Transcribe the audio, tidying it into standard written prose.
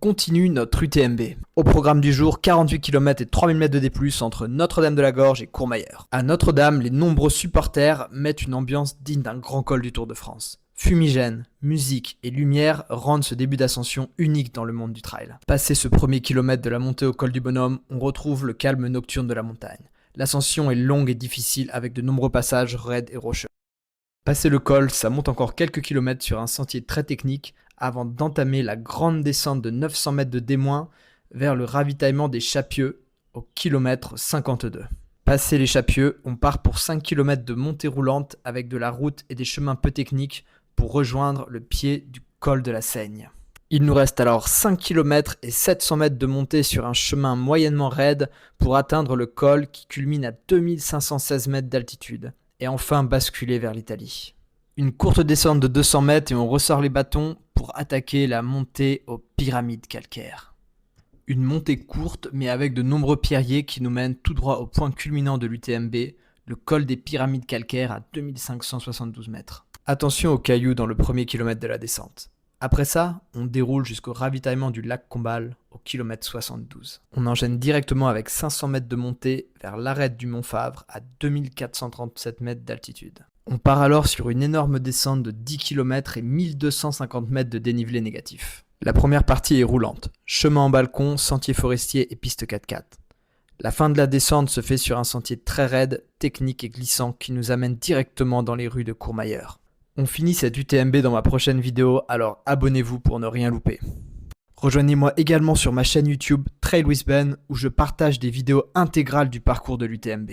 continue notre UTMB. Au programme du jour, 48 km et 3000 mètres de D+, entre Notre-Dame-de-la-Gorge et Courmayeur. À Notre-Dame, les nombreux supporters mettent une ambiance digne d'un grand col du Tour de France. Fumigène, musique et lumière rendent ce début d'ascension unique dans le monde du trail. Passé ce premier kilomètre de la montée au col du Bonhomme, on retrouve le calme nocturne de la montagne. L'ascension est longue et difficile avec de nombreux passages raides et rocheux. Passé le col, ça monte encore quelques kilomètres sur un sentier très technique avant d'entamer la grande descente de 900 mètres de D- vers le ravitaillement des Chapieux au kilomètre 52. Passé les Chapieux, on part pour 5 km de montée roulante avec de la route et des chemins peu techniques pour rejoindre le pied du col de la Seigne. Il nous reste alors 5 km et 700 mètres de montée sur un chemin moyennement raide pour atteindre le col qui culmine à 2516 mètres d'altitude et enfin basculer vers l'Italie. Une courte descente de 200 mètres et on ressort les bâtons pour attaquer la montée aux pyramides calcaires. Une montée courte mais avec de nombreux pierriers qui nous mènent tout droit au point culminant de l'UTMB, le col des pyramides calcaires à 2572 mètres. Attention aux cailloux dans le premier kilomètre de la descente. Après ça, on déroule jusqu'au ravitaillement du lac Combal au kilomètre 72. On enchaîne directement avec 500 mètres de montée vers l'arête du Mont Favre à 2437 mètres d'altitude. On part alors sur une énorme descente de 10 km et 1250 mètres de dénivelé négatif. La première partie est roulante, chemin en balcon, sentier forestier et piste 4x4. La fin de la descente se fait sur un sentier très raide, technique et glissant qui nous amène directement dans les rues de Courmayeur. On finit cette UTMB dans ma prochaine vidéo, alors abonnez-vous pour ne rien louper. Rejoignez-moi également sur ma chaîne YouTube Trail with Ben où je partage des vidéos intégrales du parcours de l'UTMB.